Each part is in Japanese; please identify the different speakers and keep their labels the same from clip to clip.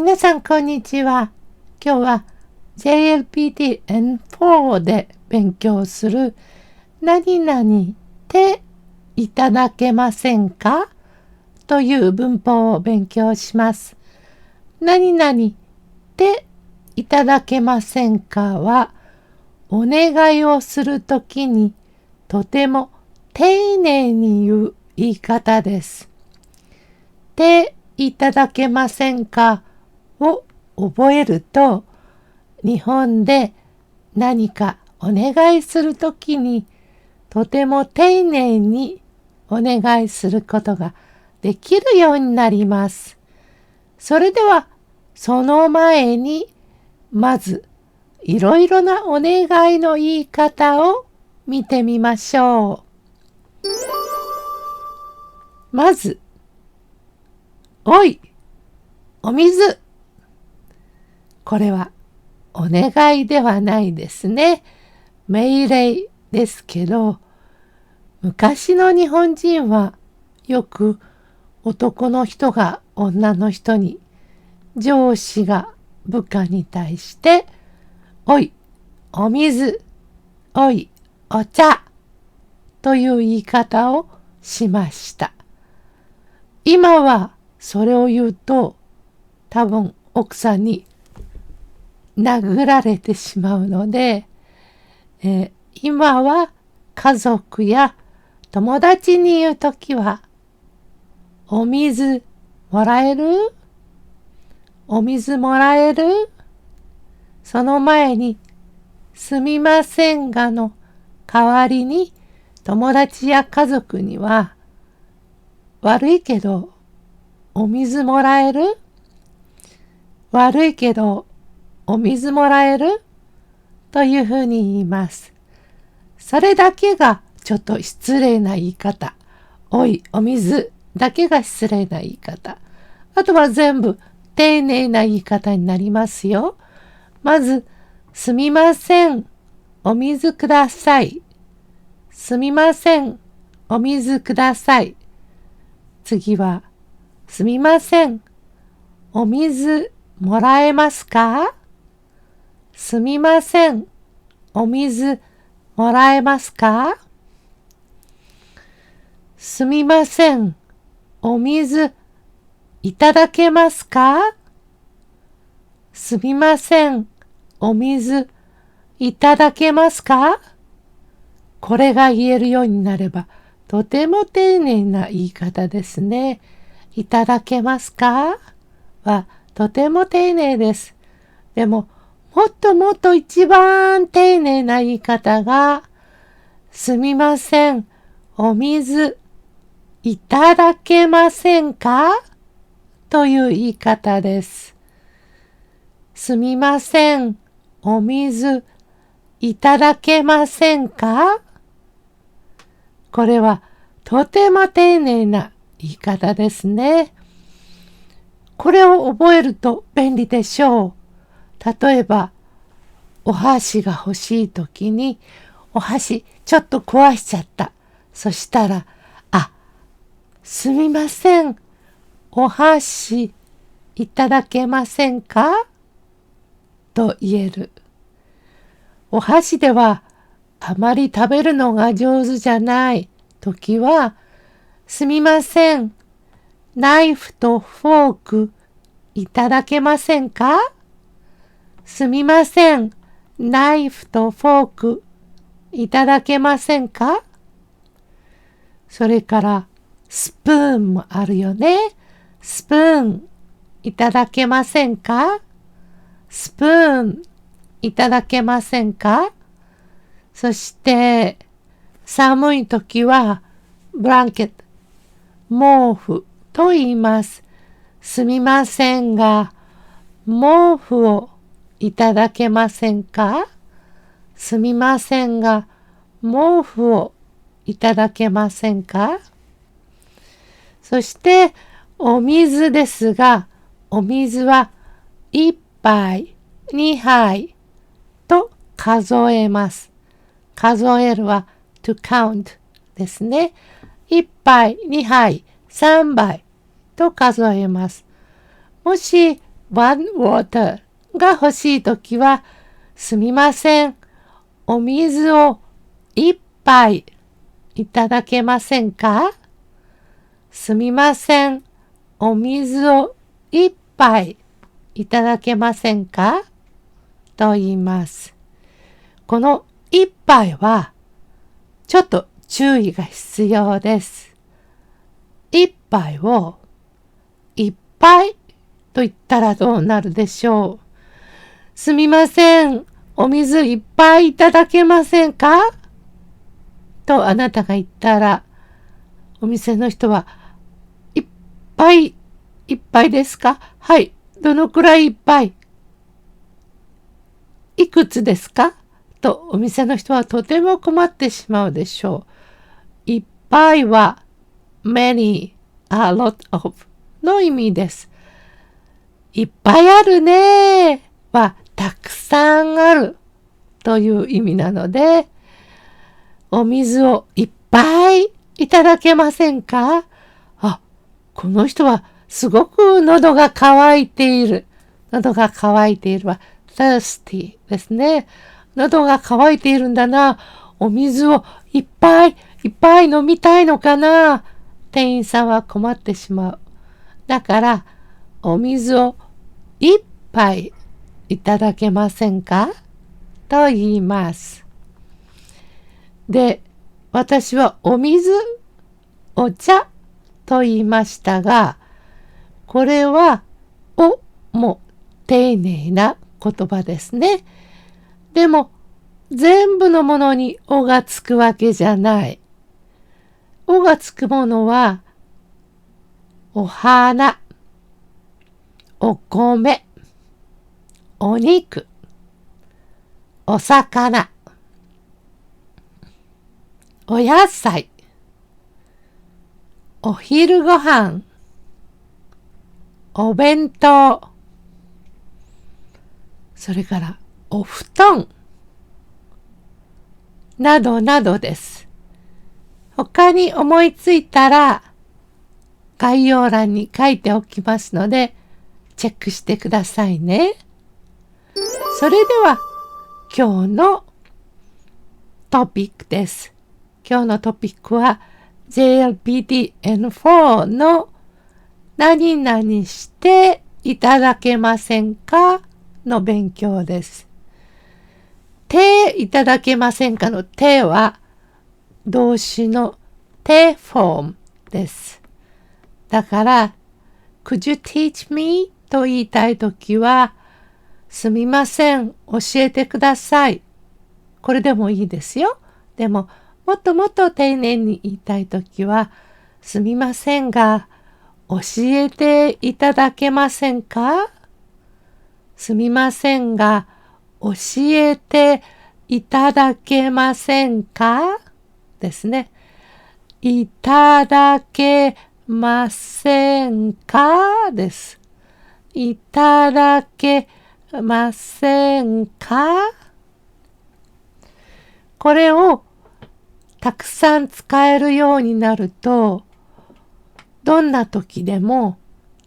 Speaker 1: 皆さんこんにちは。今日は JLPT N4 で勉強する何々っていただけませんかという文法を勉強します。何々っていただけませんかはお願いをするときにとても丁寧に言う言い方です。っていただけませんかを覚えると、日本で何かお願いするときにとても丁寧にお願いすることができるようになります。それではその前にまずいろいろなお願いの言い方を見てみましょう。まず、おい、お水。これはお願いではないですね。命令ですけど、昔の日本人はよく男の人が女の人に、上司が部下に対して、おい、お水、おい、お茶という言い方をしました。今はそれを言うと、多分奥さんに殴られてしまうので、今は家族や友達に言うときは、お水もらえる？お水もらえる？その前に、すみませんがの代わりに友達や家族には、悪いけどお水もらえる？悪いけどお水もらえる？というふうに言います。それだけがちょっと失礼な言い方。おい、お水だけが失礼な言い方。あとは全部丁寧な言い方になりますよ。まず、すみません、お水ください。すみません、お水ください。次は、すみません、お水もらえますか？すみません、お水もらえますか？すみません、お水いただけますか？すみません、お水いただけますか？これが言えるようになれば、とても丁寧な言い方ですね。いただけますか？はとても丁寧です。でも、もっともっと一番丁寧な言い方が、すみません、お水いただけませんか？という言い方です。すみません、お水いただけませんか？これはとても丁寧な言い方ですね。これを覚えると便利でしょう。例えば、お箸が欲しいときに、お箸ちょっと壊しちゃった。そしたら、すみません、お箸いただけませんか？と言える。お箸ではあまり食べるのが上手じゃないときは、すみません、ナイフとフォークいただけませんか？すみません、ナイフとフォークいただけませんか？それからスプーンもあるよね。スプーンいただけませんか？スプーンいただけませんか？そして寒い時はブランケット、毛布と言います。すみませんが、毛布をいただけませんか？すみませんが、毛布をいただけませんか？そして、お水ですが、お水は1杯、2杯と数えます。数えるは to count ですね。1杯、2杯、3杯と数えます。もし one water が欲しいときは、すみません、お水を一杯いただけませんか？すみません、お水を一杯いただけませんか？と言います。この一杯はちょっと注意が必要です。一杯をいっぱいと言ったらどうなるでしょう。すみません、お水いっぱいいただけませんか？とあなたが言ったら、お店の人は、いっぱいですか？はい、どのくらいいっぱい？いくつですか？とお店の人はとても困ってしまうでしょう。いっぱいは many, a lot of の意味です。いっぱいあるねはたくさんあるという意味なので、お水をいっぱいいただけませんか？あ、この人はすごく喉が渇いている。喉が渇いているは thirsty ですね。喉が渇いているんだな。お水をいっぱい飲みたいのかな。店員さんは困ってしまう。だから、お水を一杯いただけませんか？と言います。で、私はお水、お茶と言いましたが、これはおも丁寧な言葉ですね。でも、全部のものにおがつくわけじゃない。おがつくものは、お花、お米、お肉、お魚、お野菜、お昼ご飯、お弁当、それからお布団、などなどです。他に思いついたら概要欄に書いておきますのでチェックしてくださいね。それでは今日のトピックです。今日のトピックは JLPT-N4 の何々していただけませんかの勉強です。手いただけませんかの手は動詞の手フォームです。だから、Could you teach me? と言いたいときは、すみません、教えてください。これでもいいですよ。でも、もっともっと丁寧に言いたいときは、すみませんが、教えていただけませんか？すみませんが、教えていただけませんか？ですね。いただけませんかです。いただけませんか？これをたくさん使えるようになると、どんな時でも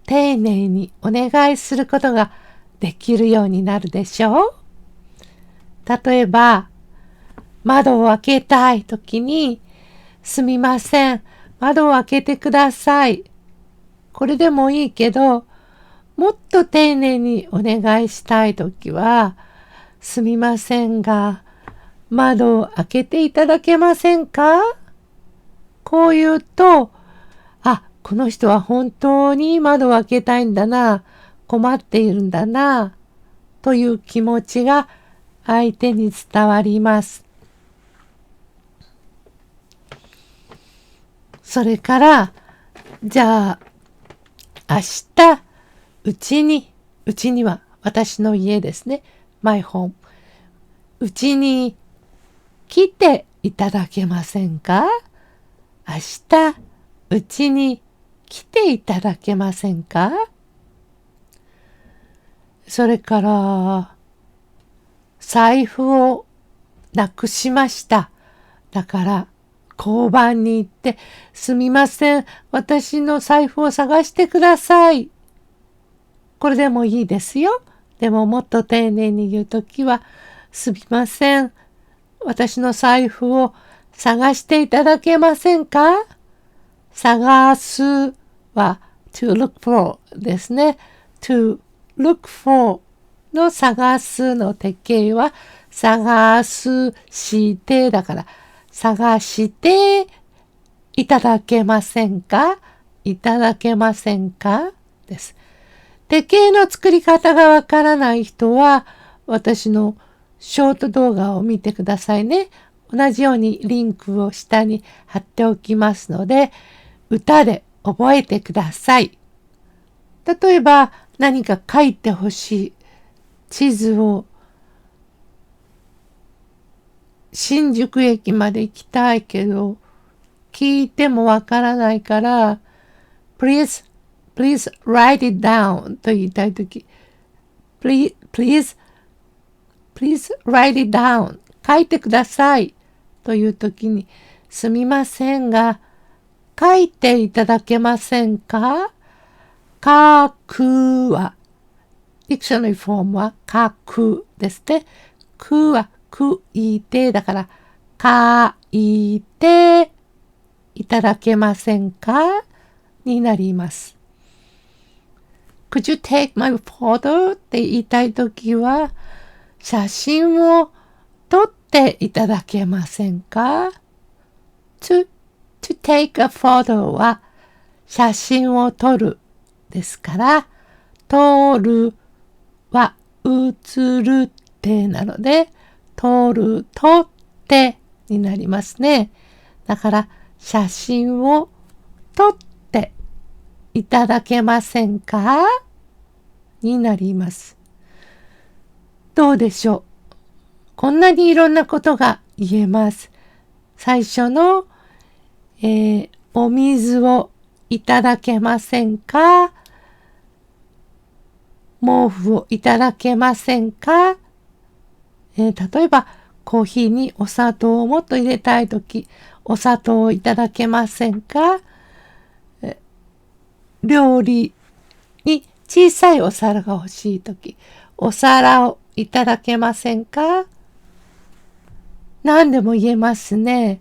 Speaker 1: 丁寧にお願いすることができるようになるでしょう。例えば、窓を開けたい時に、すみません、窓を開けてください。これでもいいけど、もっと丁寧にお願いしたいときは、すみませんが、窓を開けていただけませんか？こう言うと、あ、この人は本当に窓を開けたいんだな、困っているんだな、という気持ちが相手に伝わります。それから、じゃあ、明日、うちには私の家ですね。my home。うちに来ていただけませんか？明日、うちに来ていただけませんか？それから、財布をなくしました。だから、交番に行って、すみません、私の財布を探してください。これでもいいですよ。でももっと丁寧に言うときは、すみません。私の財布を探していただけませんか？探すは to look for ですね。to look for の探すの定型は探すしてだから探していただけませんか？いただけませんか？です。定型の作り方がわからない人は私のショート動画を見てくださいね。同じようにリンクを下に貼っておきますので、歌で覚えてください。例えば何か書いてほしい。地図を新宿駅まで行きたいけど、聞いてもわからないから、please write it down と言いたいとき、please write it down 書いてくださいというときに、すみませんが、書いていただけませんか？書くは、ディクショナリーフォームは書くですね。くはくいてだから、書いていただけませんかになります。Could you take my photo? って言いたいときは、写真を撮っていただけませんか？ to take a photo は写真を撮るですから、撮るは写るってなので、撮る、撮ってになりますね。だから写真を撮っていただけませんかになります。どうでしょう？こんなにいろんなことが言えます。最初の、お水をいただけませんか？毛布をいただけませんか？例えばコーヒーにお砂糖をもっと入れたいとき、お砂糖をいただけませんか？料理に小さいお皿が欲しいとき、お皿をいただけませんか？何でも言えますね。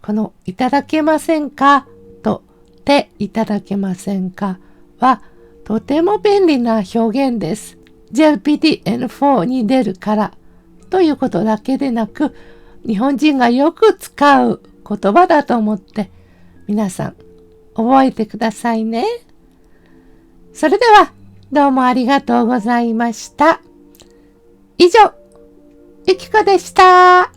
Speaker 1: このいただけませんかとていただけませんかはとても便利な表現です。JLPT-N4 に出るからということだけでなく、日本人がよく使う言葉だと思って皆さん覚えてくださいね。それではどうもありがとうございました。以上、ゆきこでした。